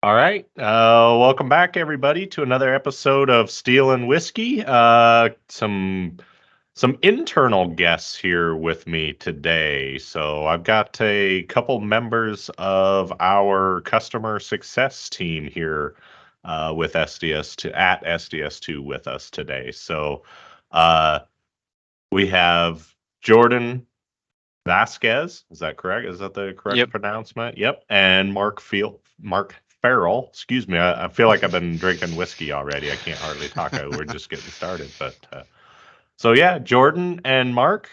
All right. Welcome back, everybody, to another episode of Steel and Whiskey. Some internal guests here with me today. So I've got a couple members of our customer success team here with SDS2 at SDS2 with us today. So uh, we have Jordan Vasquez. Is that correct? Is that the correct Yep. pronouncement? Yep. And Mark Farrell. Excuse me. I feel like I've been drinking whiskey already. I can't hardly talk. We're just getting started. So yeah, Jordan and Mark,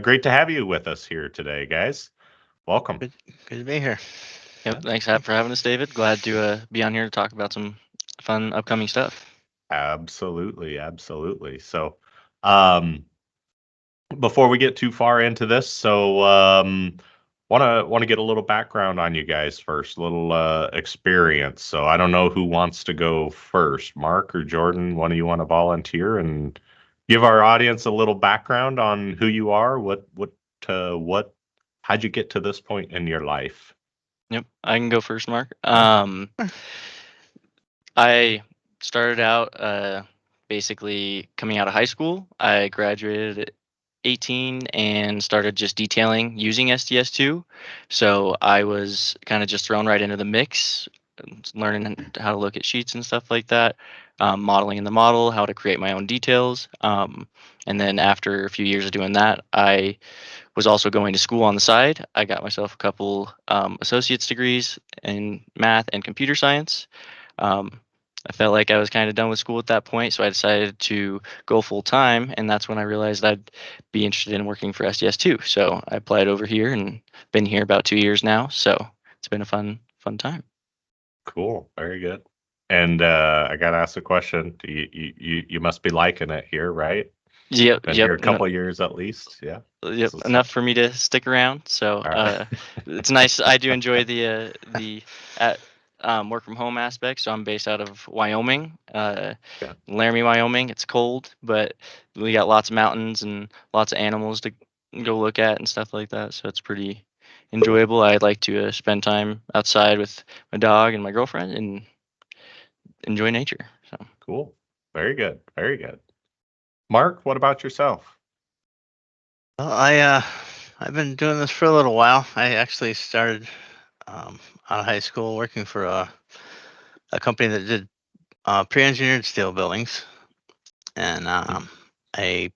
great to have you with us here today, guys. Welcome. Good to be here. Yep. Thanks for having us, David. Glad to be on here to talk about some fun upcoming stuff. Absolutely, absolutely. So, um, before we get too far into this, want to get a little background on you guys first, a little experience. So I don't know who wants to go first, Mark or Jordan. One of you want to volunteer and give our audience a little background on who you are, how'd you get to this point in your life? Yep. I can go first, Mark. I started out basically coming out of high school. I graduated at 18 and started just detailing using SDS2. So I was kind of just thrown right into the mix, learning how to look at sheets and stuff like that, modeling in the model, how to create my own details. And then after a few years of doing that, I was also going to school on the side. I got myself a couple associate's degrees in math and computer science. Um, I felt like I was kind of done with school at that point, so I decided to go full time, and that's when I realized I'd be interested in working for SDS2. So I applied over here and been here about 2 years now. So it's been a fun time. Cool, very good. And I gotta ask a question. You must be liking it here, right? Yep, Been yep, here a couple years at least, yeah. yep. So, Enough for me to stick around. So all right. it's nice. I do enjoy the at work from home aspect. So I'm based out of Wyoming, Yeah. Laramie, Wyoming. It's cold, but we got lots of mountains and lots of animals to go look at and stuff like that. So it's pretty enjoyable. I like to spend time outside with my dog and my girlfriend and enjoy nature. So Cool. Very good. Very good. Mark, what about yourself? Well, I've been doing this for a little while. I actually started out of high school working for a company that did pre-engineered steel buildings, and I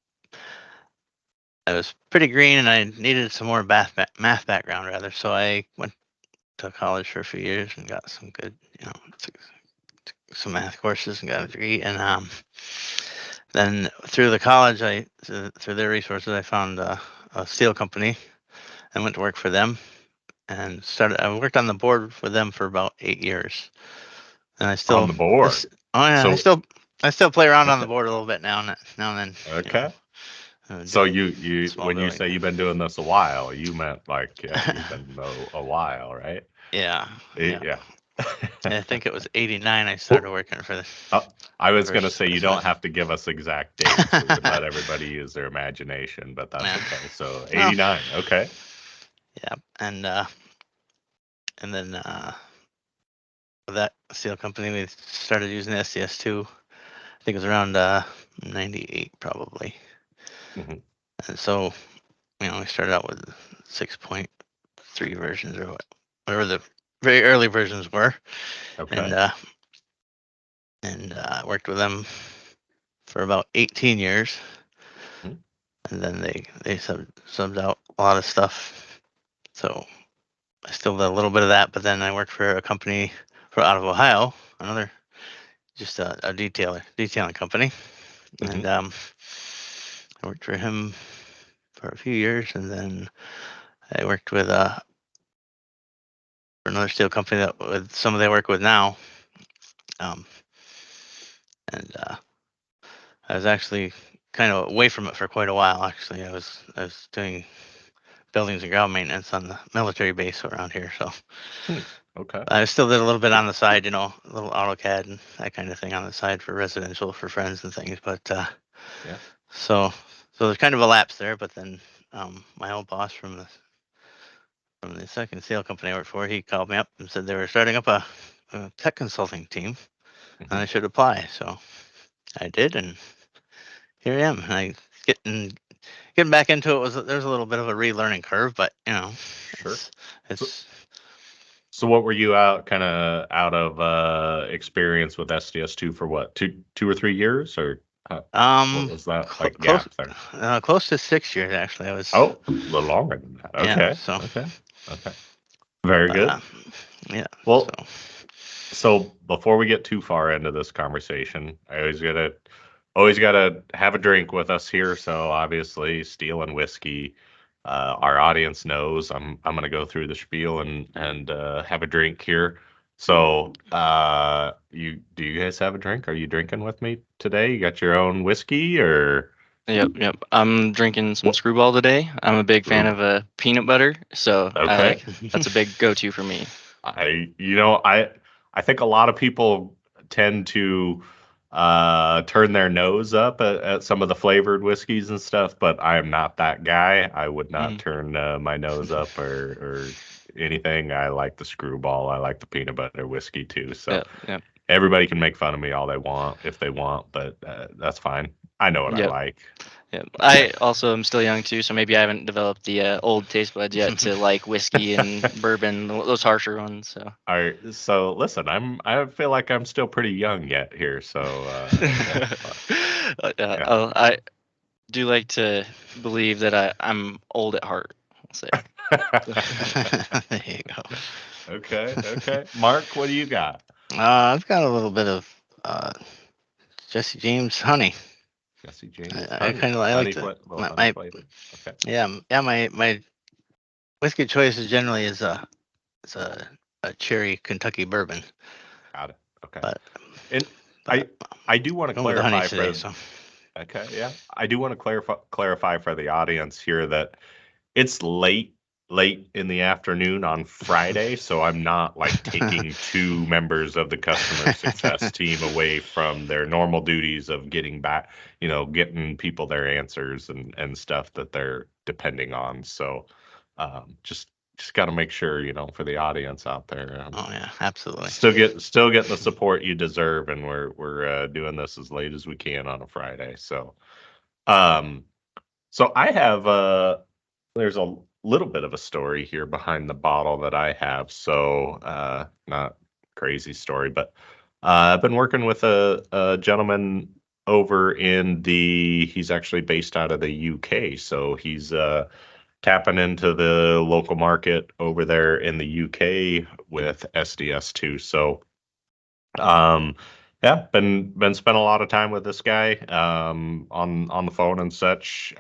I was pretty green, and I needed some more math background rather. So I went to college for a few years and got some good, took some math courses and got a degree. And then through the college, through their resources, I found a steel company and went to work for them and started. I worked on the board for them for about 8 years, and I On still, the board. oh yeah, So I still play around on the okay. board a little bit now and then. Okay. So Doing you small when you building. say you've been doing this a while, you meant like you've been a while, right? Yeah, yeah. Yeah. I think it was '89 I started working for Oh, I the was going to first say you specimen. don't have to give us exact dates. We can let everybody use their imagination, but that's Yeah. okay. So Well, 89. Okay. yeah, and then with that steel company, we started using SDS2. I think it was around '98 probably. Hmm. And so, we started out with 6.3 versions or whatever the very early versions were, and Okay. uh, worked with them for about 18 years, Mhm. and then they subbed out a lot of stuff. So I still did a little bit of that, but then I worked for a company out of Ohio, another just a detailing company, Mhm. and I worked for him for a few years, and then I worked with for another steel company that with somebody I work with now, um, and I was actually kind of away from it for quite a while. Actually, I was doing buildings and ground maintenance on the military base around here, so Hmm. Okay. I still did a little bit on the side, a little AutoCAD and that kind of thing on the side for residential for friends and things. But Yeah. so there's kind of a lapse there. But then my old boss from the second steel company I worked for, he called me up and said they were starting up a tech consulting team, and I Mhm. should apply. So I did, and here I am. I getting back into it there's a little bit of a relearning curve, but Sure. it's So, it's so what were you out of experience with SDS2 for what? Two or 3 years, or what was that cl- like close gap there? close to 6 years actually. I was Oh, a little longer than that. yeah. Okay. So Okay. Okay. Very but good. yeah. So Well, so before we get too far into this conversation, I always gotta have a drink with us here. So obviously, steel and whiskey. Our audience knows I'm gonna go through the spiel and have a drink here. So, you guys have a drink? Are you drinking with me today? You got your own whiskey or Yep. I'm drinking some what? Screwball today. I'm a big fan Ooh, of peanut butter, so okay. that's a big go-to for me. I think a lot of people tend to turn their nose up at some of the flavored whiskeys and stuff, but I am not that guy. I would not Mhm. turn my nose up or anything. I like the screwball. I like the peanut butter whiskey too. So Yep. everybody can make fun of me all they want if they want, but that's fine. I know what I Yep. like. Yep. Yeah. I also am still young too, so maybe I haven't developed the old taste buds yet to like whiskey and bourbon, those harsher ones. So. All right, so listen, I feel like I'm still pretty young yet here, so yeah, yeah. I do like to believe that I'm old at heart. I'll say. there you go. Okay, okay. Mark, what do you got? I've got a little bit of Jesse James honey. Jesse James I honey, kind of I like to little my, honey my flavor. Okay, yeah my whiskey choice is generally is a cherry Kentucky bourbon, got it. Okay, but and but I I do want to going with the honey clarify today. for So okay, yeah, I do want to clarify for the audience here that it's late in the afternoon on Friday, so I'm not like taking two members of the customer success team away from their normal duties of getting back, getting people their answers and stuff that they're depending on. So just got to make sure, for the audience out there, oh yeah, absolutely. still getting the support you deserve, and we're doing this as late as we can on a Friday. Um so I have there's a little bit of a story here behind the bottle that I have. So not crazy story, but I've been working with a gentleman over he's actually based out of the UK. So he's tapping into the local market over there in the UK with SDS2. So um yeah, been spent a lot of time with this guy on the phone and such.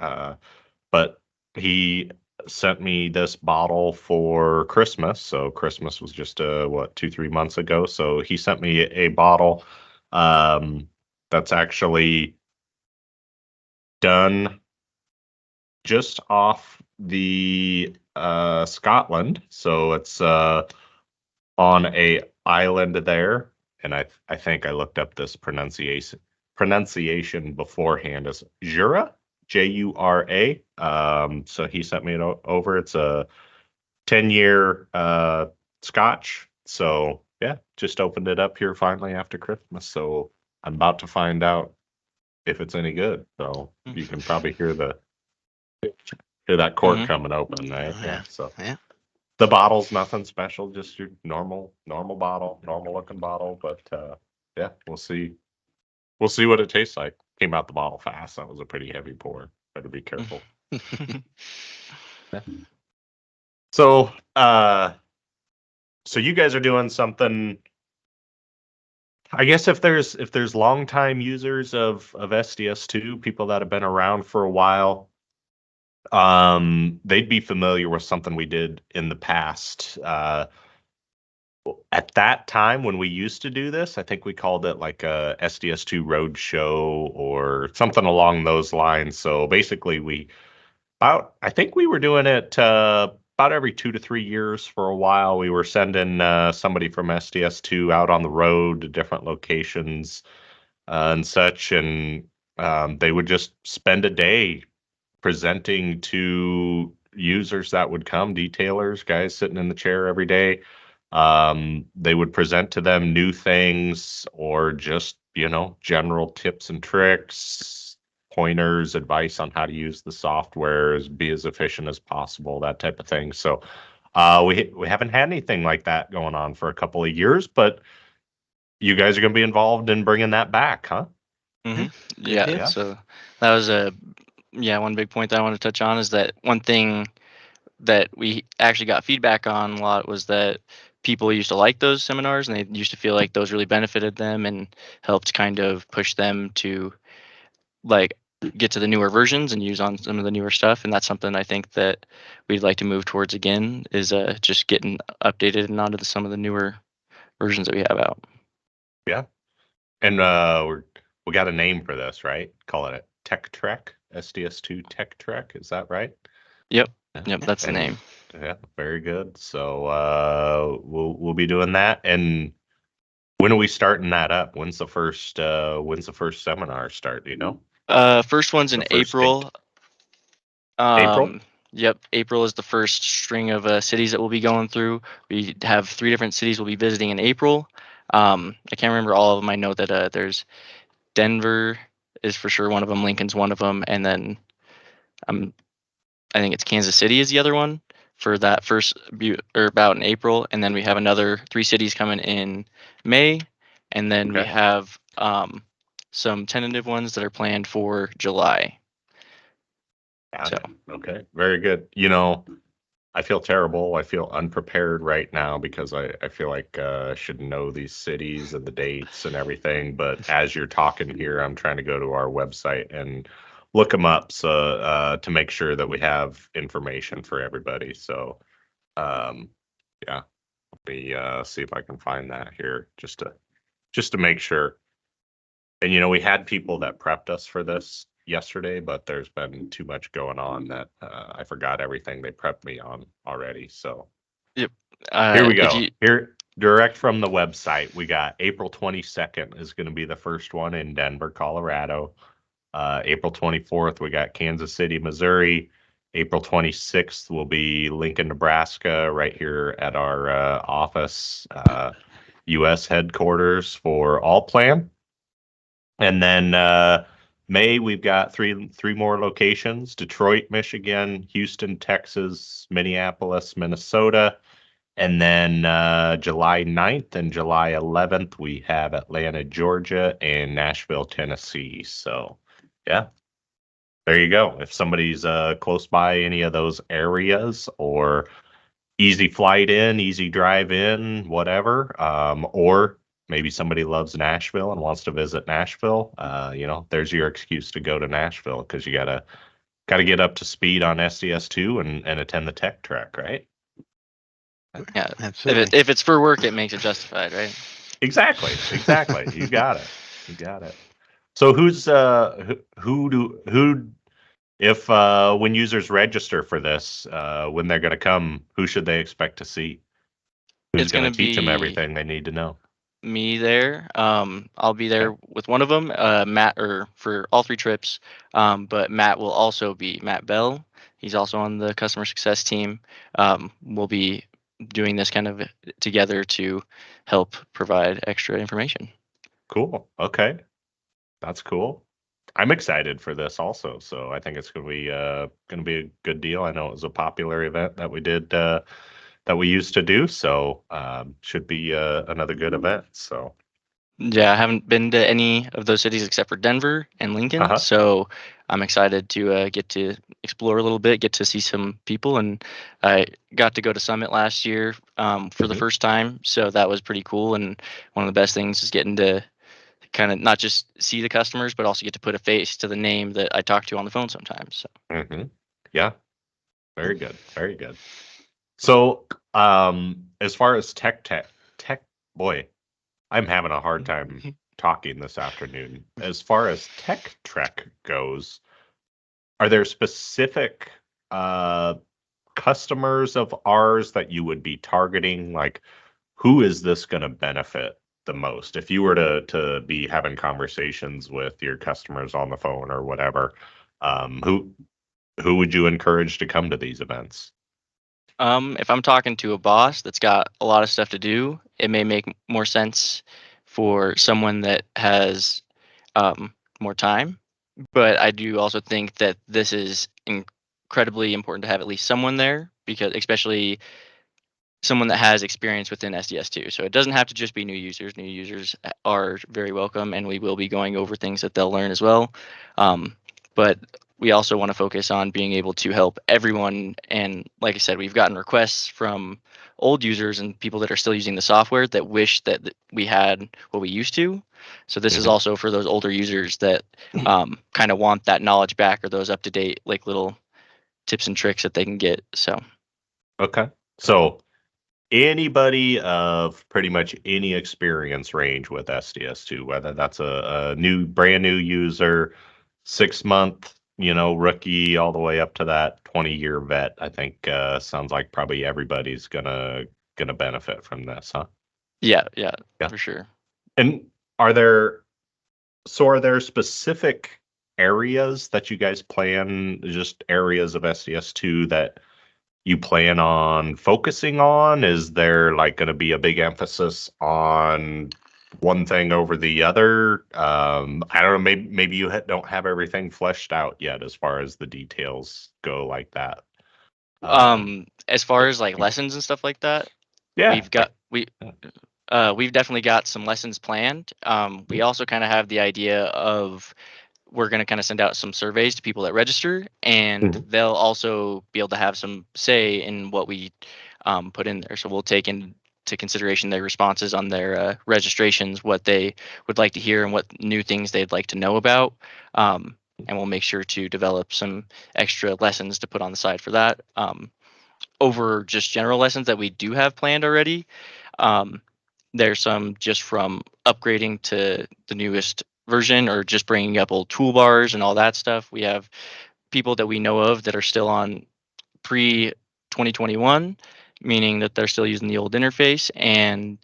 But he sent me this bottle for Christmas. So Christmas was just 2-3 months ago. So he sent me a bottle um, that's actually done just off the Scotland. So it's on a island there, and I think I looked up this pronunciation beforehand as Jura, Jura. So he sent me it over. It's a 10-year Scotch. So yeah, just opened it up here finally after Christmas. So I'm about to find out if it's any good. So you can probably hear that cork Hmm. coming open, right? Oh Yeah. yeah, So yeah. the bottle's nothing special, just your normal bottle, normal looking bottle. But yeah, we'll see what it tastes like. Came out the bottle fast. That was a pretty heavy pour. Better be careful. Yeah. So so you guys are doing something. I guess if there's longtime users of SDS2, people that have been around for a while, they'd be familiar with something we did in the past. At that time when we used to do this, I think we called it like a SDS2 Roadshow or something along those lines. So basically, I think we were doing it about every 2 to 3 years for a while. We were sending somebody from SDS2 out on the road to different locations and such, and they would just spend a day presenting to users that would come, detailers, guys sitting in the chair every day They would present to them new things or just, general tips and tricks, pointers, advice on how to use the software, be as efficient as possible, that type of thing. So we haven't had anything like that going on for a couple of years, but you guys are going to be involved in bringing that back, huh? Hmm. Good Yeah. deal. So that was one big point that I want to touch on is that one thing that we actually got feedback on a lot was that people used to like those seminars and they used to feel like those really benefited them and helped kind of push them to like get to the newer versions and use on some of the newer stuff. And that's something I think that we'd like to move towards again is just getting updated and onto some of the newer versions that we have out. Yeah. And we got a name for this, right? Call it a Tech Trek, SDS2 Tech Trek. Is that right? Yep. Yeah. Yep. That's the And name. yeah, very good. So we'll be doing that. And when are we starting that up? When's the first seminar start? Do you know? First one's in The first date? April. April? Yep, April is the first string of cities that we'll be going through. We have 3 different cities we'll be visiting in April. I can't remember all of them. I know that there's Denver is for sure one of them. Lincoln's one of them, and then I think it's Kansas City is the other one for that first bout in April, and then we have another 3 cities coming in May, and then we Okay. have some tentative ones that are planned for July. Got So it. Okay. Very good. I feel terrible. I feel unprepared right now because I feel like I should know these cities and the dates and everything. But as you're talking here, I'm trying to go to our website and look them up to make sure that we have information for everybody. So yeah, let me see if I can find that here just to make sure. And we had people that prepped us for this yesterday, but there's been too much going on that I forgot everything they prepped me on already. So yep. here we If go. you Here, direct from the website, we got April 22nd is going to be the first one in Denver, Colorado. April 24th, we got Kansas City, Missouri. April 26th will be Lincoln, Nebraska, right here at our office, U.S. headquarters for All Plan. And then May, we've got three more locations: Detroit, Michigan; Houston, Texas; Minneapolis, Minnesota. And then July 9th and July 11th, we have Atlanta, Georgia, and Nashville, Tennessee. So, yeah, there you go. If somebody's close by any of those areas, or easy flight in, easy drive in, whatever, or maybe somebody loves Nashville and wants to visit Nashville, there's your excuse to go to Nashville because you gotta get up to speed on SDS2 and attend the Tech Trek, right? yeah, Absolutely. if it's for work, it makes it justified, right? Exactly. You got it. You got it. So who if when users register for this, when they're going to come, who should they expect to see? Who's It's going to gonna teach them be everything they need to know? me there. I'll be Okay. there with one of them, Matt, or for all 3 trips. But Matt will also be Matt Bell. He's also on the customer success team. We'll be doing this kind of together to help provide extra information. Cool. Okay. That's cool. I'm excited for this also. So I think it's going to be a good deal. I know it was a popular event that we did that we used to do. So should be another good event. So Yeah, I haven't been to any of those cities except for Denver and Lincoln, uh-huh. so I'm excited to get to explore a little bit, get to see some people, and I got to go to Summit last year for the Mhm. first time, so that was pretty cool. And one of the best things is getting to kind of not just see the customers, but also get to put a face to the name that I talk to on the phone sometimes. So. Mhm. Yeah. Very good. Very good. So, as far as tech, boy, I'm having a hard time talking this afternoon. As far as Tech Trek goes, are there specific uh, customers of ours that you would be targeting? Like, who is this going to benefit the most? If you were to be having conversations with your customers on the phone or whatever, who would you encourage to come to these events? If I'm talking to a boss that's got a lot of stuff to do, it may make more sense for someone that has um, more time. But I do also think that this is incredibly important to have at least someone there, because especially someone that has experience within SDS2. So it doesn't have to just be new users. New users are very welcome, and we will be going over things that they'll learn as well. But we also want to focus on being able to help everyone. And like I said, we've gotten requests from old users and people that are still using the software that wish that we had what we used to. So this is Mhm. also for those older users that kind of want that knowledge back, or those up to date like little tips and tricks that they can get. So Okay. So anybody of pretty much any experience range with SDS2, whether that's a brand new user, 6 month, rookie, all the way up to that 20-year vet, I think sounds like probably everybody's gonna benefit from this, huh? yeah, yeah, Yeah. for sure. And are there specific areas that you guys plan, just areas of SDS2 that you plan on focusing on? Is there like going to be a big emphasis on one thing over the other? I don't know. Maybe you don't have everything fleshed out yet as far as the details go like that. As far But as like lessons and stuff like that, yeah, we've got we've definitely got some lessons planned. We also kind of have the idea of we're going to kind of send out some surveys to people that register, and Mhm. they'll also be able to have some say in what we put in there. So we'll take into consideration their responses on their registrations, what they would like to hear and what new things they'd like to know about. And we'll make sure to develop some extra lessons to put on the side for that. Over just general lessons that we do have planned already. Um, there's some just from upgrading to the newest version, or just bringing up old toolbars and all that stuff. We have people that we know of that are still on pre 2021, meaning that they're still using the old interface. And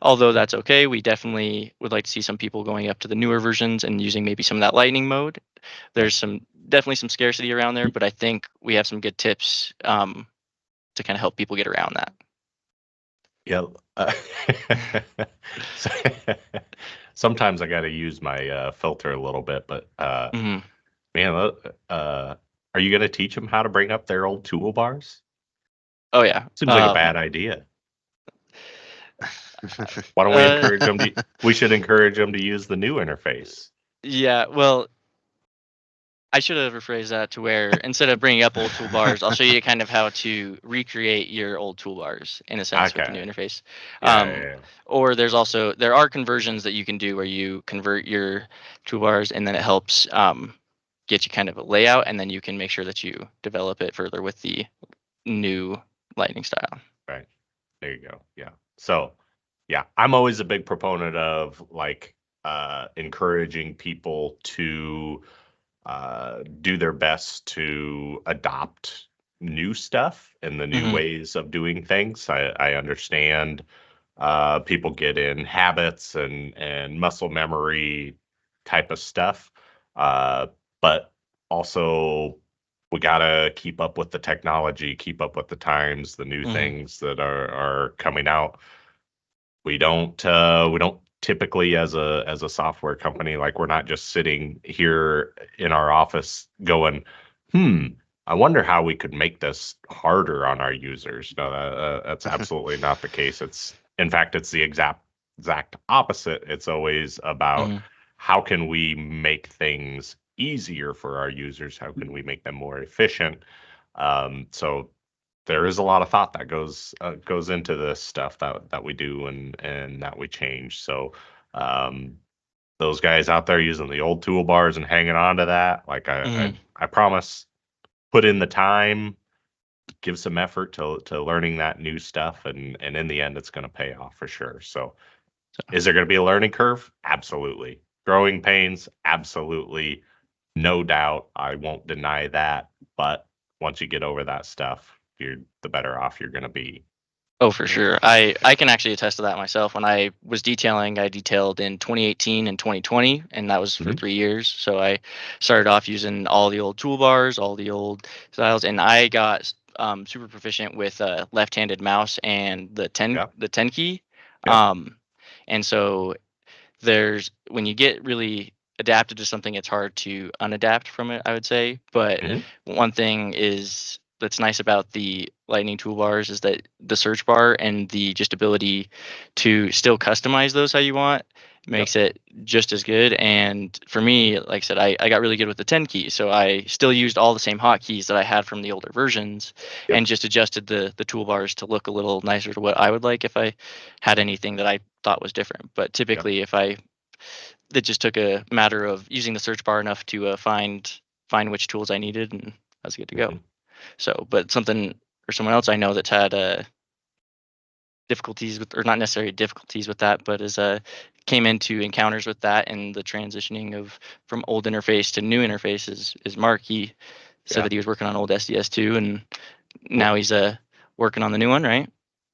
although that's okay, we definitely would like to see some people going up to the newer versions and using maybe some of that lightning mode. There's definitely some scarcity around there, but I think we have some good tips to kind of help people get around that. Yeah. So- Sometimes I got to use my filter a little bit, but Hmm. man, are you going to teach them how to bring up their old toolbars? Oh yeah. Seems like a bad idea. Why don't we Uh, encourage them to? We should encourage them to use the new interface. yeah. Well, I should have rephrased that to where instead of bringing up old toolbars, I'll show you kind of how to recreate your old toolbars in a sense with the new Okay. interface. Yeah, Um, yeah, or there are conversions that you can do where you convert your toolbars, and then it helps get you kind of a layout, and then you can make sure that you develop it further with the new Lightning style. right. There you go. Yeah. So, yeah, I'm always a big proponent of like encouraging people to do their best to adopt new stuff and the new Hmm. ways of doing things. I understand people get in habits and muscle memory type of stuff, uh, but also we gotta keep up with the technology, keep up with the times, the new Hmm. things that are coming out. We don't typically, as a software company, like we're not just sitting here in our office going, I wonder how we could make this harder on our users. No, that's absolutely not the case. In fact, it's the exact opposite. It's always about Hmm. how can we make things easier for our users? How can we make them more efficient? So there is a lot of thought that goes into this stuff that we do and that we change. So um, those guys out there using the old toolbars and hanging on to that, like Hmm. I promise, put in the time, give some effort to learning that new stuff, and in the end, it's going to pay off for sure. So is there going to be a learning curve? Absolutely. Growing pains? Absolutely. No doubt. I won't deny that. But once you get over that stuff, the better off you're going to be. Oh, for sure. I can actually attest to that myself. When I was detailing, I detailed in 2018 and 2020, and that was for Mhm. 3 years. So I started off using all the old toolbars, all the old styles, and I got super proficient with left-handed mouse and the 10 Yeah. the 10 key. Yeah. And so when you get really adapted to something, it's hard to unadapt from it, I would say. But Mhm. one thing that's nice about the Lightning toolbars is that the search bar and the just ability to still customize those how you want makes it just as good. And for me, like I said, I got really good with the 10 key. So I still used all the same hotkeys that I had from the older versions Yep. and just adjusted the toolbars to look a little nicer to what I would like if I had anything that I thought was different. But typically, it just took a matter of using the search bar enough to find which tools I needed, and I was good to go. Mhm. So, but something or someone else I know that's had difficulties with, or not necessarily difficulties with that, but came into encounters with that and the transitioning of from old interface to new interface is Mark. He said Yeah. that he was working on old SDS2, and Cool. now he's working on the new one, right?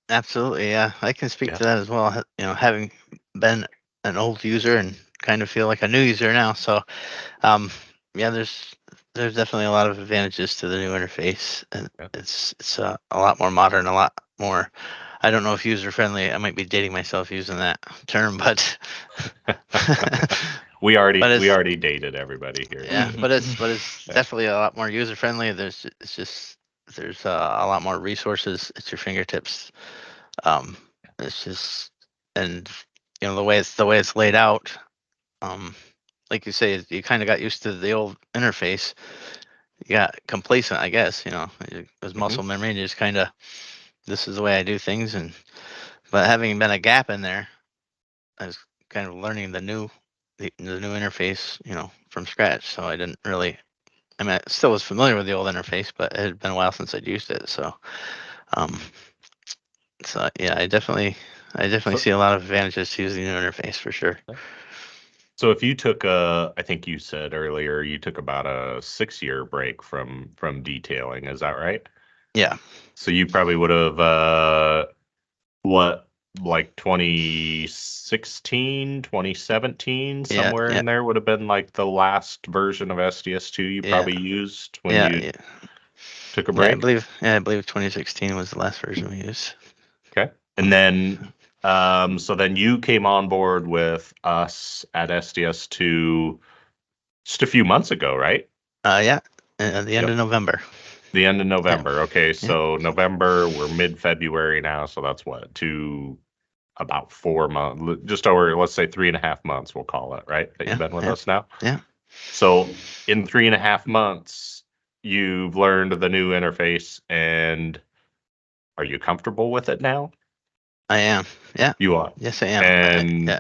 Absolutely, yeah. I can speak Yeah. to that as well. Having been an old user and kind of feel like a new user now. So, um, yeah, there's definitely a lot of advantages to the new interface, and Yeah. it's a lot more modern, a lot more. I don't know if user friendly. I might be dating myself using that term, but we but it's already dated everybody here. yeah, Mhm. but it's Yeah. definitely a lot more user friendly. There's a lot more resources at your fingertips. Um, it's just and the way it's laid out. Um, like you say, you kind of got used to the old interface. You got complacent, I guess. It was Mhm. muscle memory, and you just kind of this is the way I do things. But having been a gap in there, I was kind of learning the new interface, from scratch. So I didn't really. I mean, I still was familiar with the old interface, but it had been a while since I'd used it. Um, so yeah, I definitely So see a lot of advantages to using the new interface for sure. so if you took I think you said earlier you took about a 6-year break from detailing, is that right? Yeah, So you probably would have what, like 2016, 2017, yeah, somewhere yeah, in there would have been like the last version of SDS2 you yeah, probably used when yeah, you yeah. took a Yeah, I break. believe. Yeah, I believe 2016 was the last version we used. Okay. And Um, then so then you came on board with us at SDS2 just a few months ago, right? yeah, at the end Yep. of November. The end of Yeah, November. Okay, yeah, so November, we're mid-February now, so that's what, about 4 months, just over, let's say 3.5 months, we'll call it, right? That you've yeah, been with yeah, us now. yeah. So in 3.5 months, you've learned the new interface, and are you comfortable with it now? I am. Yeah, You are. yes, I am. And Yeah.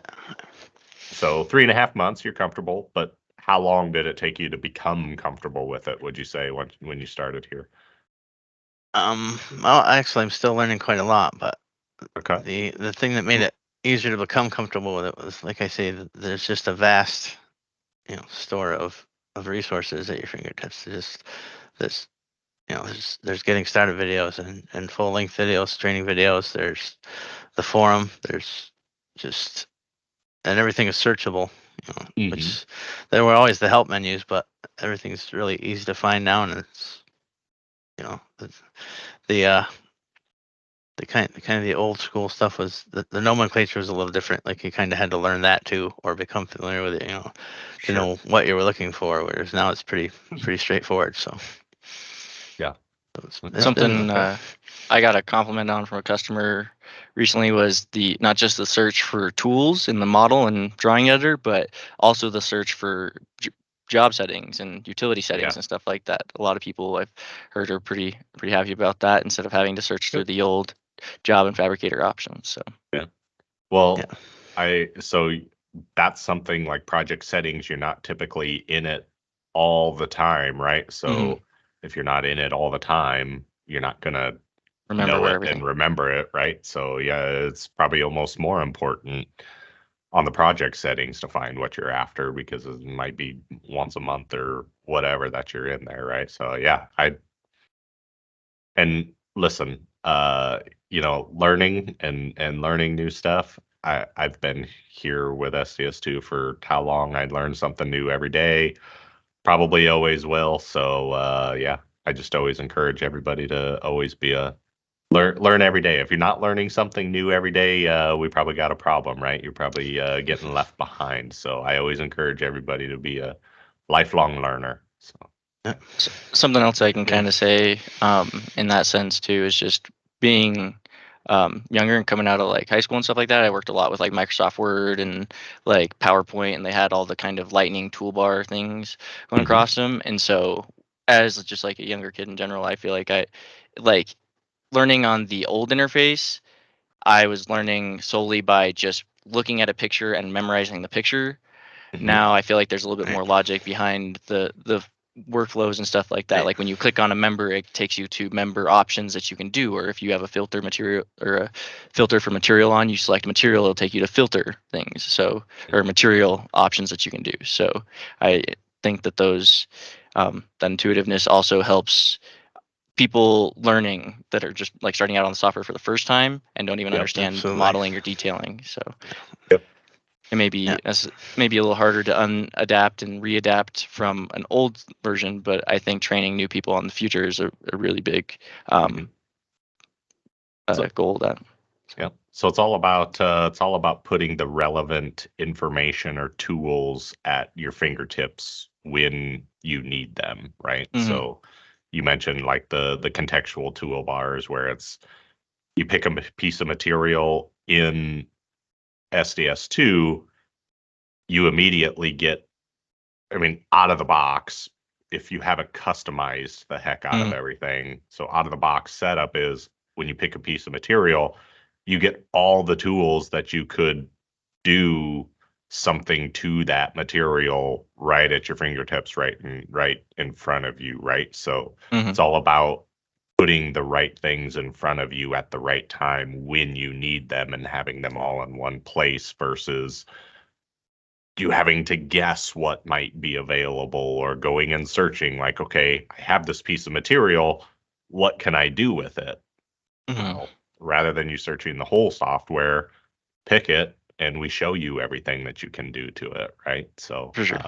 so 3.5 months, you're comfortable, but how long did it take you to become comfortable with it, would you say, when you started here? Well, actually, I'm still learning quite a lot, but Okay. the thing that made it easier to become comfortable with it was, like I say, there's just a vast, store of resources at your fingertips. This, there's getting started videos and full length videos, training videos. There's the forum. There's just and everything is searchable. Hmm. Which there were always the help menus, but everything's really easy to find now, and it's you know the the uh, the kind of the old school stuff was the nomenclature was a little different. Like you kind of had to learn that too, or become familiar with it, to Sure. know what you were looking for. Whereas now it's pretty straightforward. So, Yeah. it's Okay. been Something Okay. I got a compliment on from a customer recently was the not just the search for tools in the model and drawing editor, but also the search for job settings and utility settings Yeah. and stuff like that. A lot of people I've heard are pretty happy about that instead of having to search through Good. the old job and fabricator options. So Yeah. yeah, Well, so that's something like project settings, you're not typically in it all the time, right? mhm, So if you're not in it all the time, you're not gonna remember know where it and everything. remember it, right? So yeah, it's probably almost more important on the project settings to find what you're after because it might be once a month or whatever that you're in there, right? So yeah, and listen, learning and learning new stuff. I've been here with SDS2 for how long? I learn something new every day. Probably always will. So yeah. I just always encourage everybody to always be a learn every day. If you're not learning something new every day, we probably got a problem, right? You're probably getting left behind. So I always encourage everybody to be a lifelong learner. So Yeah. Something else I can Yeah. kind of say in that sense too is just being younger and coming out of like high school and stuff like that. I worked a lot with like Microsoft Word and like PowerPoint, and they had all the kind of lightning toolbar things going Mhm. across them. And so, as just like a younger kid in general, I feel like I like learning on the old interface. I was learning solely by just looking at a picture and memorizing the picture. Mhm. Now I feel like there's a little bit Right. more logic behind the workflows and stuff like that. Right. Like when you click on a member, it takes you to member options that you can do. Or if you have a filter material or a filter for material on, you select material, it'll take you to filter things. So or material options that you can do. So I think that those that intuitiveness also helps people learning that are just like starting out on the software for the first time and don't even Yep. understand Absolutely. modeling or detailing. So Yep. it may be Yeah. maybe a little harder to unadapt and readapt from an old version, but I think training new people on the future is a really big Mhm. So goal. That yeah. So it's all about putting the relevant information or tools at your fingertips when you need them, right? hmm So you mentioned like the contextual toolbars where it's you pick a piece of material in SDS2, you immediately get, I mean, out of the box, if you haven't customized the heck out of hmm everything. So out of the box setup is when you pick a piece of material, you get all the tools that you could do something to that material right at your fingertips, right in front of you, right? So hmm it's all about putting the right things in front of you at the right time when you need them and having them all in one place versus you having to guess what might be available or going and searching like, okay, I have this piece of material, what can I do with it? hmm Well, rather than you searching the whole software, pick it and we show you everything that you can do to it, right? So for sure.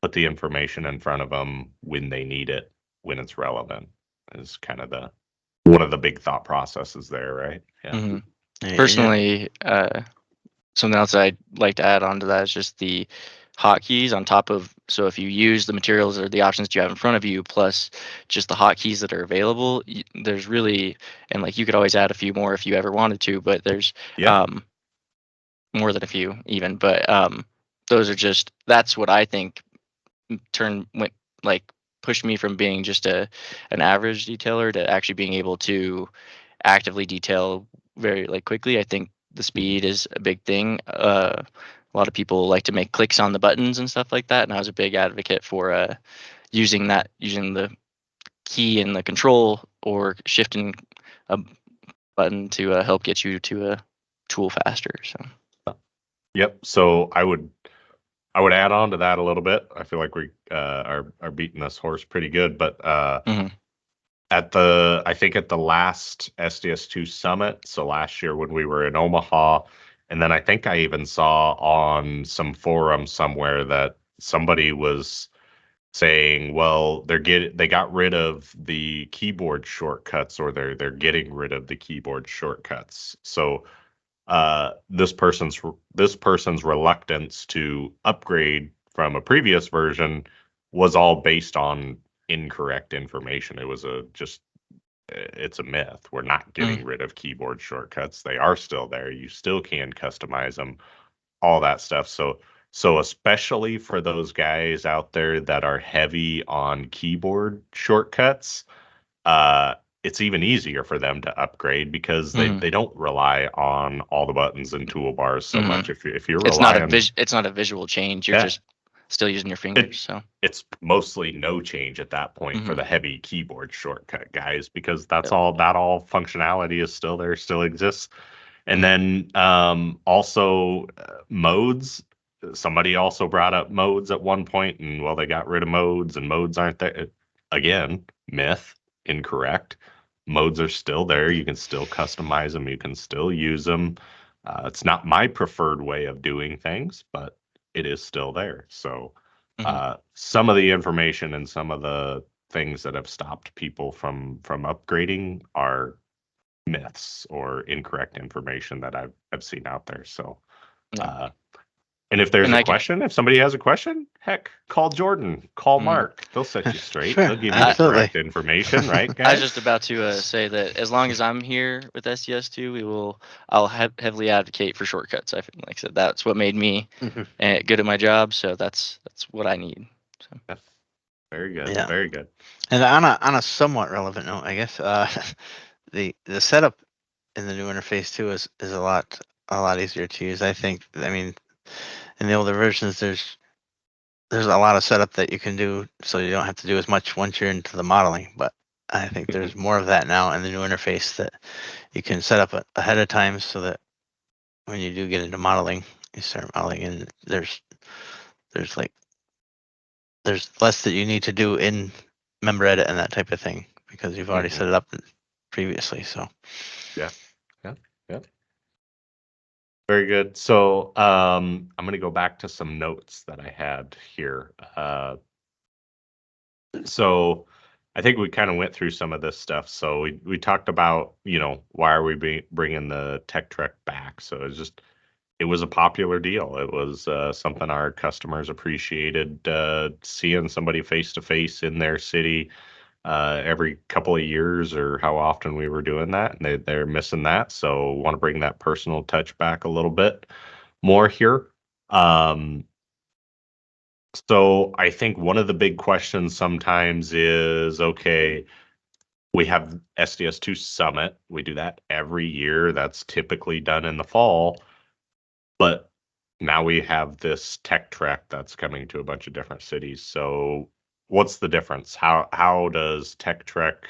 put the information in front of them when they need it, when it's relevant, is kind of the one of the big thought processes there, right? Yeah. hmm Yeah. Personally, something else I'd like to add on to that is just the hotkeys on top of. So if you use the materials or the options that you have in front of you, plus just the hotkeys that are available, there's really, and like you could always add a few more if you ever wanted to, but there's Yeah. um, more than a few even. But those are just that's what I think went like pushed me from being just an average detailer to actually being able to actively detail very like quickly. I think the Mhm. speed is a big thing. A lot of people like to make clicks on the buttons and stuff like that, and I was a big advocate for using the key and the control or shifting a button to help get you to a tool faster. So. Yep. So I would add on to that a little bit. I feel like we are beating this horse pretty good, but hmm I think at the last SDS2 summit, so last year when we were in Omaha, and then I think I even saw on some forum somewhere that somebody was saying, well, they got rid of the keyboard shortcuts, or they're getting rid of the keyboard shortcuts. So this person's reluctance to upgrade from a previous version was all based on incorrect information. It was it's a myth. We're not hmm getting rid of keyboard shortcuts. They are still there. You still can customize them, all that stuff. So especially for those guys out there that are heavy on keyboard shortcuts, uh, it's even easier for them to upgrade because they hmm they don't rely on all the buttons and toolbars so hmm much. If you're It's not relying, it's not a visual change. You're yeah, just still using your it fingers. So. it's mostly no change at that point for hmm the heavy keyboard shortcut guys because Yep. that all functionality is still there, still exists. And hmm then also modes. Somebody also brought up modes at one point, and well, they got rid of modes, and modes aren't there. Again, myth, incorrect. Modes are still there. You can still customize them. You can still use them. It's not my preferred way of doing things, but it is still there. So hmm some of the information and some of the things that have stopped people from upgrading are myths or incorrect information that I've seen out there. So, Yeah. and if there's And a I can, question, if somebody has a question, heck, call Jordan, call Mhm. Mark. They'll set you straight. Sure, They'll give you the absolutely. correct information, right, I guys? was just about to say that as long as I'm here with SDS2, I'll heavily advocate for shortcuts. Like I said, that's what made me Mhm. good at my job. So that's what I need. So. Yes. Very good. Yeah. Very good. And on a somewhat relevant note, I guess, the setup in the new interface too is a lot easier to use. I think. I mean, in the older versions, there's a lot of setup that you can do, so you don't have to do as much once you're into the modeling. But I think there's more of that now in the new interface that you can set up ahead of time, so that when you do get into modeling, you start modeling, and there's less that you need to do in member edit and that type of thing, because you've already set it up previously. So Yeah. Very good. So I'm going to go back to some notes that I had here. So I think we kind of went through some of this stuff. So we talked about, why are we bringing the Tech Trek back? So it was a popular deal. It was something our customers appreciated, seeing somebody face to face in their city every couple of years, or how often we were doing that. And they're missing that. So want to bring that personal touch back a little bit more here. So I think one of the big questions sometimes is, okay, we have SDS2 Summit. We do that every year. That's typically done in the fall. But now we have this Tech Trek that's coming to a bunch of different cities. So what's the difference? How does Tech Trek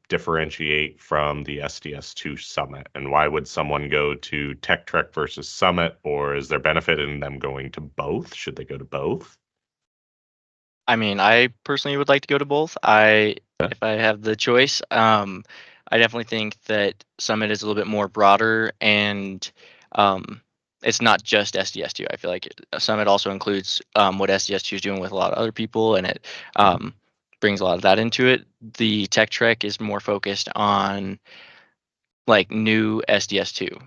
differentiate from the SDS2 Summit? And why would someone go to Tech Trek versus Summit? Or is there benefit in them going to both? Should they go to both? I mean, I personally would like to go to both. If I have the choice, I definitely think that Summit is a little bit more broader, and it's not just SDS2. I feel like Summit also includes what SDS2 is doing with a lot of other people, and it brings a lot of that into it. The Tech Trek is more focused on like new SDS2,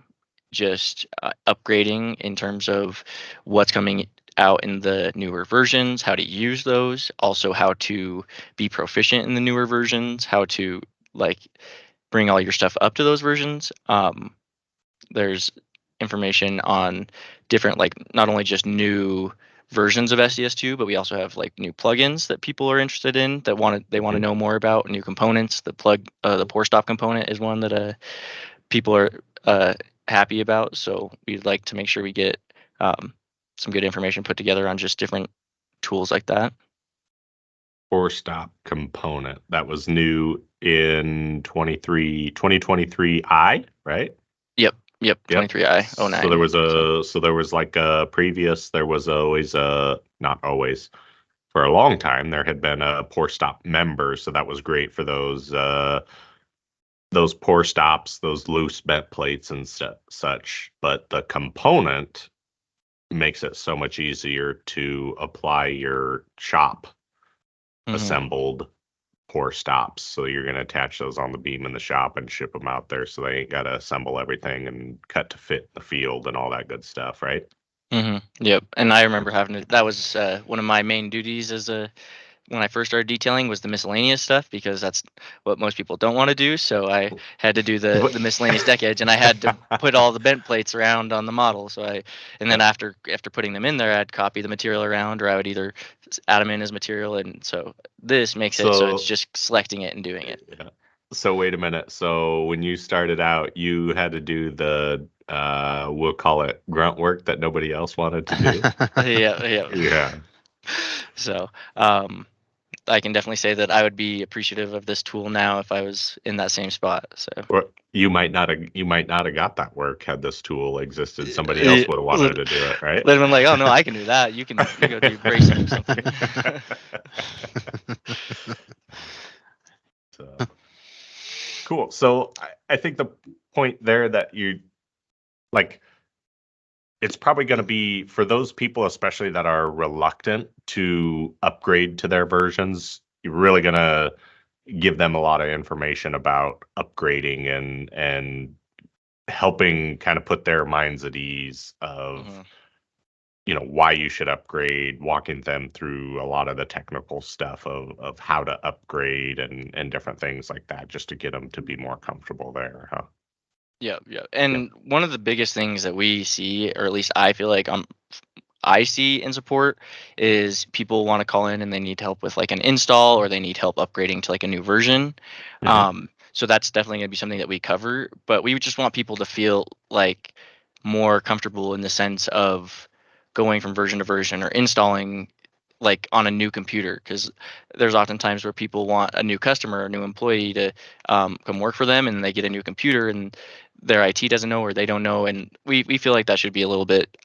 just upgrading in terms of what's coming out in the newer versions, how to use those, also how to be proficient in the newer versions, how to like bring all your stuff up to those versions. There's information on different, like, not only just new versions of SDS2, but we also have like new plugins that people are interested in, that they want to know more about, new components. The pour stop component is one that people are happy about. So we'd like to make sure we get some good information put together on just different tools like that. Pour stop component that was new in 2023 right? Yep. Yep. 23i09. So there was like a previous, there was always not always, for a long time there had been a pour stop member, so that was great for those pour stops, those loose bent plates and such. But the component makes it so much easier to apply your shop assembled pour stops. So you're going to attach those on the beam in the shop and ship them out there, so they ain't got to assemble everything and cut to fit in the field and all that good stuff, right? Yep. And I remember that was one of my main duties when I first started detailing, was the miscellaneous stuff, because that's what most people don't want to do. So I had to do the miscellaneous deck edge, and I had to put all the bent plates around on the model. And then after putting them in there, I'd copy the material around, or I would either add them in as material. And so this makes it so it's just selecting it and doing it. Yeah. So wait a minute. So when you started out, you had to do the we'll call it grunt work that nobody else wanted to do. Yeah. So I can definitely say that I would be appreciative of this tool now if I was in that same spot. So Or you might not have got that work had this tool existed. Somebody else would have wanted to do it, right? They'd have been like, "Oh no, I can do that. You go do bracing or something." So, cool. So I think the point there that you like, it's probably going to be for those people, especially that are reluctant to upgrade to their versions. you're really gonna give them a lot of information about upgrading and helping kind of put their minds at ease of Mhm. why you should upgrade, walking them through a lot of the technical stuff of how to upgrade and different things like that, just to get them to be more comfortable there, huh? Yeah, yeah. Yeah. And one of the biggest things that we see, or at least I feel like I see in support, is people want to call in and they need help with like an install or they need help upgrading to like a new version. Hmm. So that's definitely going to be something that we cover. But we would just want people to feel like more comfortable in the sense of going from version to version or installing like on a new computer, because there's often times where people want a new customer, a new employee to come work for them, and they get a new computer and their IT doesn't know or they don't know, and we feel like that should be a little bit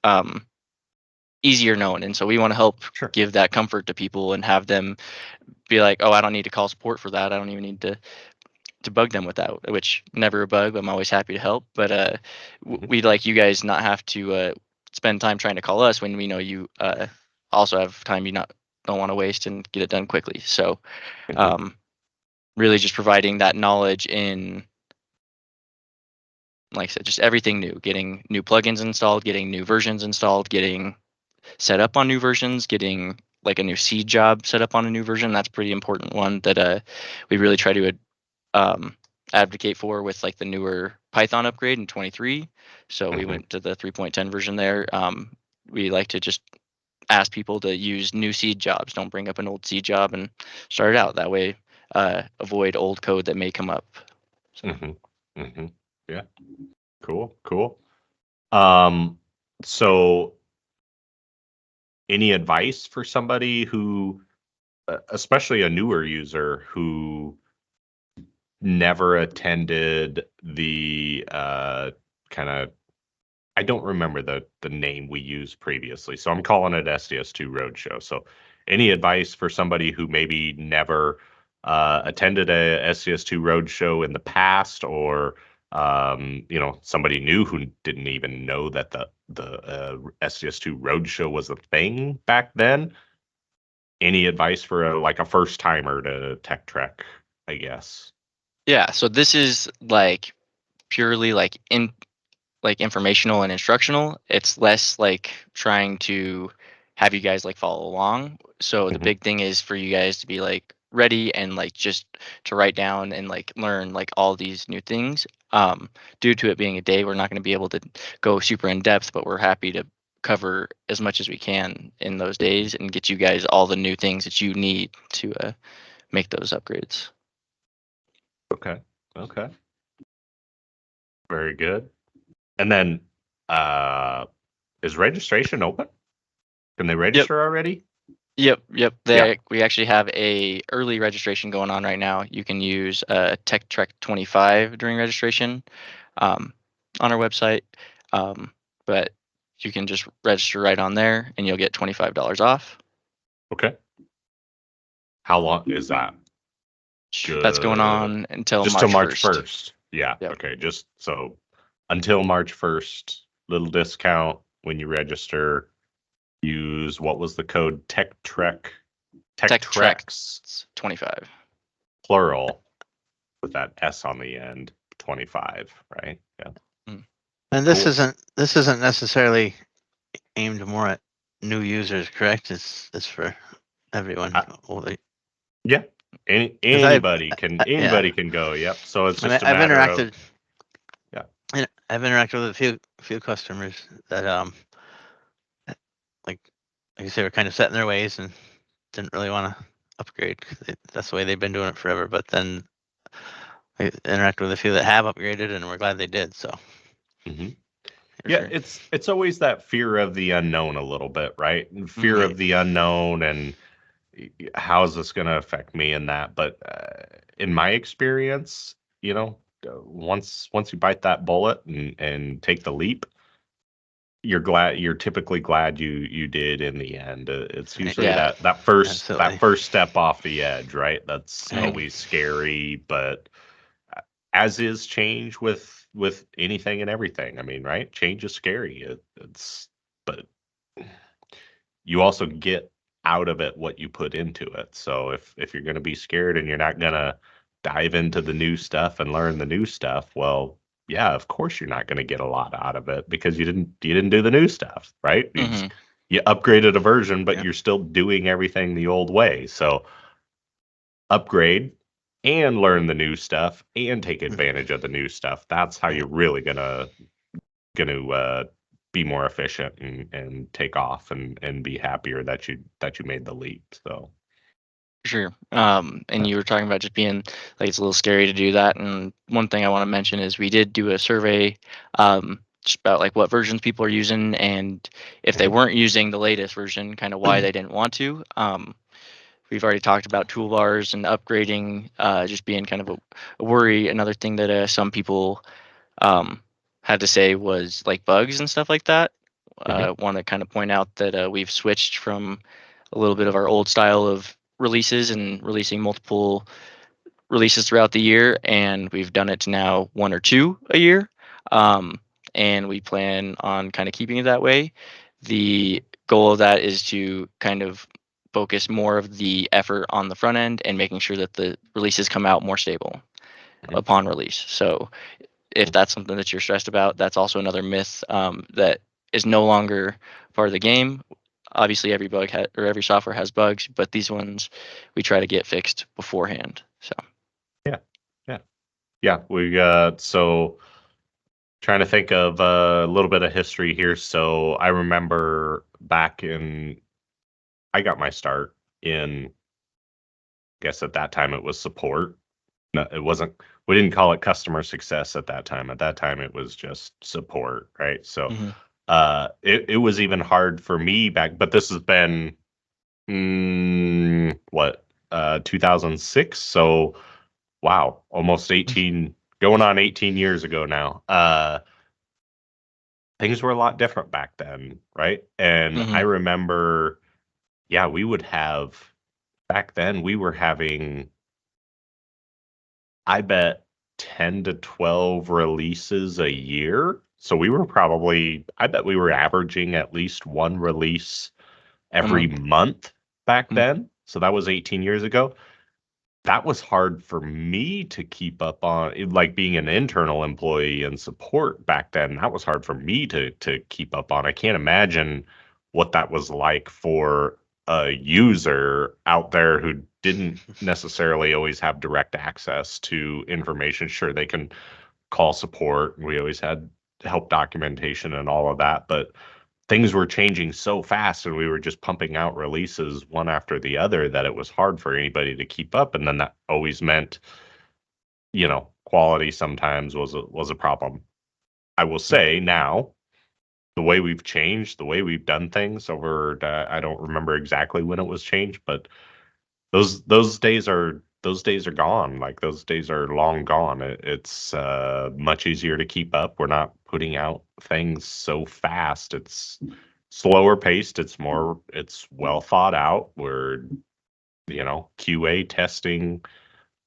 easier known. And so we want to help Sure. give that comfort to people and have them be like, oh, I don't need to call support for that. I don't even need to bug them with that, which never a bug. I'm always happy to help. But Hmm. we'd like you guys not have to spend time trying to call us when we know you also have time you not don't want to waste and get it done quickly. So Hmm. um, really just providing that knowledge in, like I said, just everything new, getting new plugins installed, getting new versions installed, getting set up on new versions, getting like a new seed job set up on a new version. That's a pretty important one that we really try to um, advocate for with like the newer Python upgrade in 23. So we Hmm. went to the 3.10 version there. We like to just ask people to use new seed jobs. Don't bring up an old seed job and start it out. That way, avoid old code that may come up. So. Hmm. Hmm. Yeah. Cool. Cool. Um, so any advice for somebody who, especially a newer user who never attended the kind of, I don't remember the name we used previously, so I'm calling it SDS2 Roadshow. So any advice for somebody who maybe never attended a SDS2 Roadshow in the past, or somebody new who didn't even know that the SDS2 Roadshow was a thing back then? Any advice for like a first timer to Tech Trek, I guess? Yeah, so this is like purely like informational and instructional. It's less like trying to have you guys like follow along. So the Hmm. big thing is for you guys to be like ready and like just to write down and like learn like all these new things. Due to it being a day, we're not going to be able to go super in depth, but we're happy to cover as much as we can in those days and get you guys all the new things that you need to make those upgrades. Okay. Okay. Very good. And then, uh, is registration open? Can they Yep. register already? Yep. Yeah. We actually have a early registration going on right now. You can use Tech Trek 25 during registration um, on our website, um, but you can just register right on there, and you'll get $25 off. Okay. How long is that? That's going Good. on until Just till March March 1st. 1st. Yeah. Yep. Okay. Just so until March 1st, little discount when you register. Use, what was the code? Tech Trek. Tech Tech Treks, Treks 25. plural, with that S on the end. 25, right? Yeah. Mm. And Cool. this isn't necessarily aimed more at new users, correct? It's for everyone. Uh, Well, Yeah. because I, yeah, Anybody can go. Yep. So it's I mean, just a matter of, yeah. I've interacted with a few customers that like you say were kind of set in their ways and didn't really want to upgrade 'cause that's the way they've been doing it forever. But then I interacted with a few that have upgraded and we're glad they did. So Hmm. For Yeah, sure. it's always that fear of the unknown a little bit, right? And fear right. of the unknown and how is this going to affect me in that. But in my experience, once you bite that bullet and take the leap, you're typically glad you did in the end. It's usually Yeah. that first step off the edge, right? That's Right. always scary, but as is change with anything and everything. I mean, right? Change is scary. It's but you also get out of it what you put into it. So if you're going to be scared and you're not going to dive into the new stuff and learn the new stuff, well, yeah, of course you're not going to get a lot out of it because you didn't do the new stuff, right? Hmm. You upgraded a version, but Yep. you're still doing everything the old way. So upgrade and learn the new stuff and take advantage of the new stuff. That's how you're really gonna be more efficient and take off and be happier that you made the leap. So Sure. And you were talking about just being like it's a little scary to do that. And one thing I want to mention is we did do a survey just about like what versions people are using and if they Mhm. weren't using the latest version, kind of why they didn't want to. We've already talked about toolbars and upgrading just being kind of a worry. Another thing that some people um, had to say was like bugs and stuff like that. Mhm. Want to kind of point out that we've switched from a little bit of our old style of releases and releasing multiple releases throughout the year, and we've done it to now one or two a year. Um, and we plan on kind of keeping it that way. The goal of that is to kind of focus more of the effort on the front end and making sure that the releases come out more stable Mhm. upon release. So if that's something that you're stressed about, that's also another myth that is no longer part of the game. Obviously, every or every software has bugs, but these ones we try to get fixed beforehand. So Yeah, yeah, yeah. We so trying to think of a little bit of history here. So I remember back in I got my start in, I guess at that time it was support. No, it wasn't. We didn't call it customer success at that time. At that time, it was just support, right? So, mhm, it was even hard for me back. But this has been what 2006. So, wow, almost 18, going on 18 years ago now. Things were a lot different back then, right? And I mhm, remember, yeah, we would have back then. We were having, I bet, 10 to 12 releases a year. So we were probably, I bet we were averaging at least one release a every month. month back Mm, then. So that was 18 years ago. That was hard for me to keep up on, like being an internal employee and support back then. That was hard for me to keep up on. I can't imagine what that was like for a user out there who didn't necessarily always have direct access to information. Sure, they can call support. We always had help documentation and all of that, but things were changing so fast and we were just pumping out releases one after the other that it was hard for anybody to keep up. And then that always meant, quality sometimes was a problem. I will say now, the way we've changed, the way we've done things over, I don't remember exactly when it was changed, but those days are gone. Like those days are long gone. It's much easier to keep up. We're not putting out things so fast. It's slower paced. It's well thought out. We're, QA testing,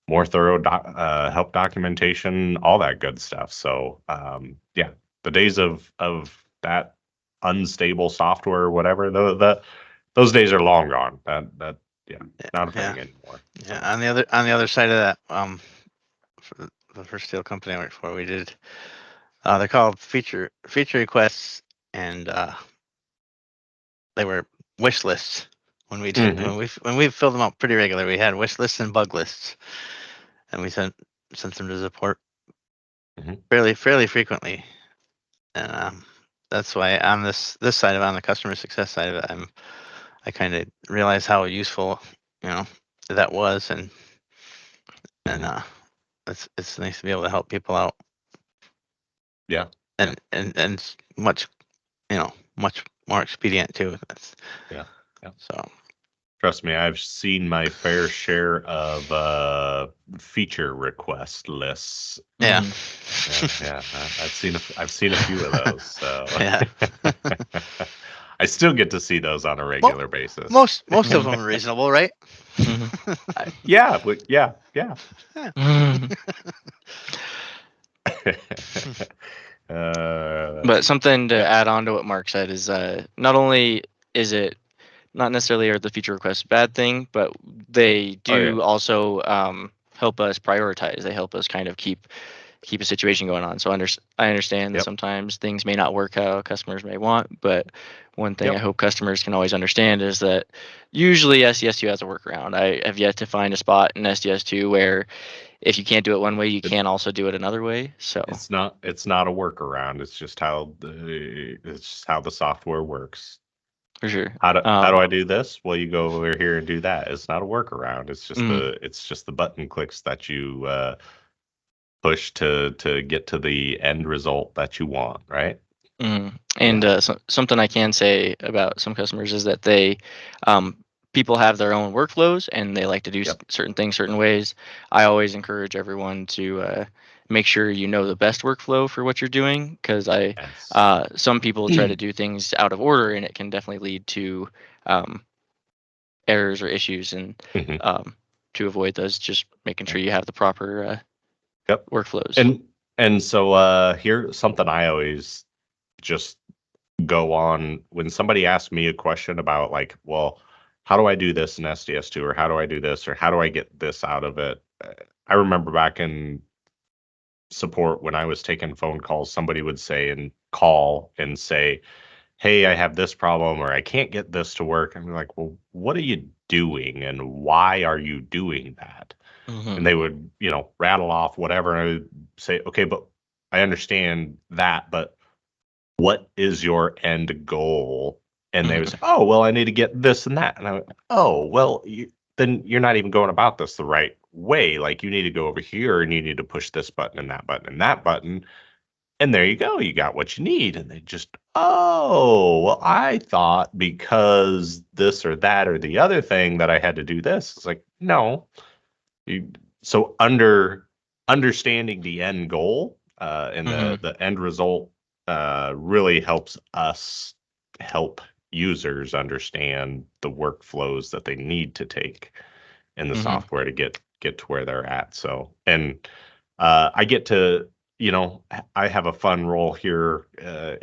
more thorough help documentation, all that good stuff. So yeah, the days of that unstable software or whatever, those days are long gone. That yeah, not a Yeah, thing anymore. yeah. So On the other side of that, for the first steel company I worked for, we did. They're called feature requests, and they were wish lists. hmm When we filled them out pretty regularly, we had wish lists and bug lists, and we sent them to support hmm fairly frequently. And that's why on this side of it, on the customer success side of it, I kind of realize how useful, you know, that was, and hmm it's nice to be able to help people out, yeah, yeah, and it's much more expedient too. That's yeah, yeah. so. Trust me, I've seen my fair share of feature request lists. Yeah. mhm. Yeah, yeah, I've seen a few of those. So Yeah. I still get to see those on a Mo- regular basis. most of Mhm, them are reasonable, right? mhm, Yeah, but yeah, yeah. Yeah. mhm. That's But funny. something to Yeah. add on to what Mark said is not only is it not necessarily are the feature requests a bad thing, but they do also help us prioritize. They help us kind of keep a situation going on. So I understand that Yep. sometimes things may not work how customers may want, but one thing I Yep. hope customers can always understand is that usually SDS2 has a workaround. I have yet to find a spot in SDS2 where if you can't do it one way, you It- can also do it another way. So It's not a workaround. It's just how the software works. for sure. How do I do this? Well, you go over here and do that. It's not a workaround. It's just Mhm. the button clicks that you push to get to the end result that you want, right? And something I can say about some customers is that um, people have their own workflows and they like to do Yep. certain things certain ways. I always encourage everyone to make sure you know the best workflow for what you're doing, because Yes. some people try to do things out of order, and it can definitely lead to um, errors or issues. And Mhm. to avoid those, just making sure you have the proper Yep. workflows. And so here's something I always just go on when somebody asks me a question about, like, well, how do I do this in SDS2, or how do I do this, or how do I get this out of it? I remember back in support when I was taking phone calls, somebody would say and call and say, hey, I have this problem, or I can't get this to work. I'm like, well, what are you doing and why are you doing that? And they would, rattle off whatever. And I would say, okay, but I understand that, but what is your end goal? And they would say, oh, well, I need to get this and that. And I went, oh, well, then you're not even going about this the right way. Like, you need to go over here and you need to push this button and that button and that button. And there you go. You got what you need. And they just, oh, well, I thought because this or that or the other thing that I had to do this. It's like, no. So understanding the end goal and the end result really helps us help users understand the workflows that they need to take in the software to get to where they're at. So, and I get to, I have a fun role here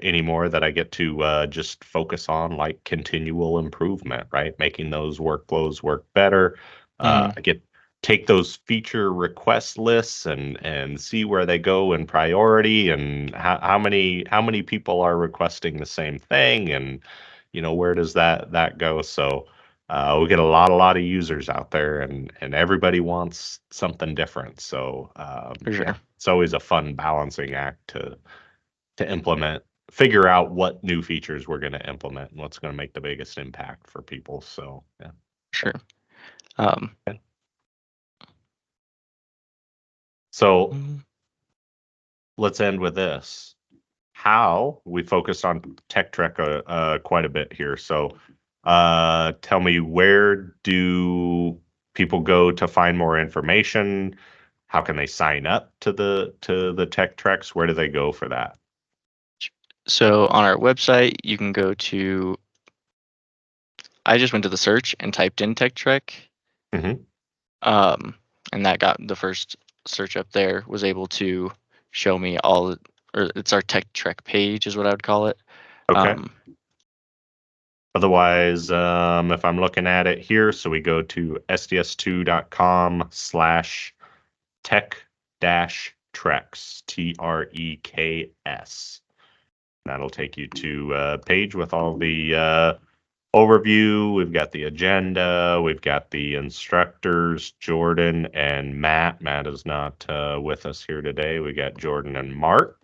anymore that I get to just focus on, like continual improvement, right? Making those workflows work better. I get take those feature request lists and see where they go in priority, and how many people are requesting the same thing, and where does that go. So we get a lot of users out there, and everybody wants something different. So For sure. yeah, it's always a fun balancing act to implement, figure out what new features we're going to implement and what's going to make the biggest impact for people. So yeah. Sure. Um, So let's end with this. How we focused on Tech Trek quite a bit here. So tell me, where do people go to find more information? How can they sign up to the Tech Treks? Where do they go for that? So on our website, you can go to. I just went to the search and typed in Tech Trek, Mm-hmm. and that got the first search up there. Was able to show me all, or it's our Tech Trek page, is what I would call it. Okay. Otherwise, if I'm looking at it here, so we go to sds2.com/tech-treks, TREKS. That'll take you to a page with all the overview. We've got the agenda. We've got the instructors, Jordan and Matt. Matt is not with us here today. We got Jordan and Mark.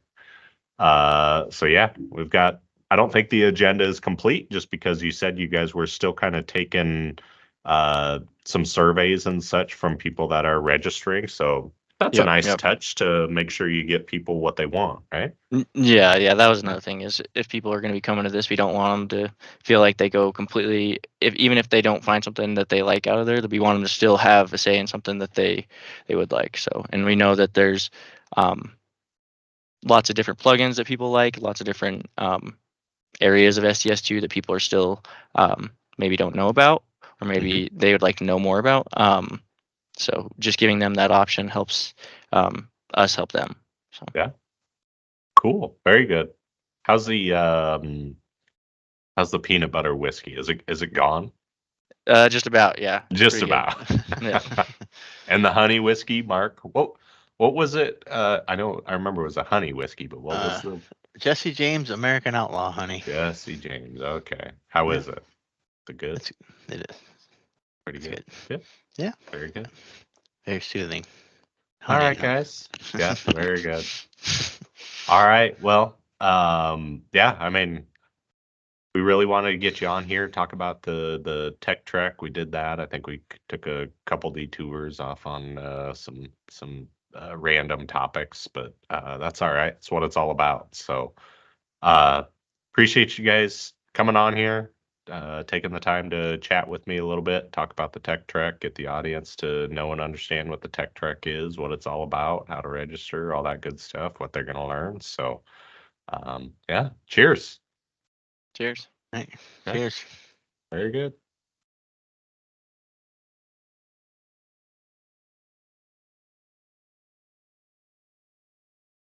So yeah, we've got. I don't think the agenda is complete, just because you said you guys were still kind of taking some surveys and such from people that are registering. So that's a nice touch to make sure you get people what they want, right? Yeah, that was another thing, is if people are going to be coming to this, we don't want them to feel like they go completely, even if they don't find something that they like out of there, that we want them to still have a say in something that they would like. So, and we know that there's lots of different plugins that people like, lots of different areas of SDS2 that people are still maybe don't know about, or maybe they would like to know more about. So just giving them that option helps us help them. So yeah, cool, very good. How's the peanut butter whiskey? Is it gone? Just about, yeah. Just Pretty good. about. Yeah. And the honey whiskey, Mark. What was it? I remember it was a honey whiskey, but what was the Jesse James American Outlaw honey. Jesse James? Okay. How Yeah. is it? The good? It is Pretty it's good. good. Good. Yeah. Very good. Very soothing. All Honey, right, you know. guys. Yeah, very good. All right. Well, yeah, I mean, we really wanted to get you on here, talk about the tech trek. We did that. I think we took a couple detours off on some random topics, but that's all right. It's what it's all about. So uh, appreciate you guys coming on here, taking the time to chat with me a little bit, talk about the tech trek, get the audience to know and understand what the tech trek is, what it's all about, how to register, all that good stuff, what they're going to learn. So yeah, cheers. Cheers. Right. Yeah. Cheers. Very good.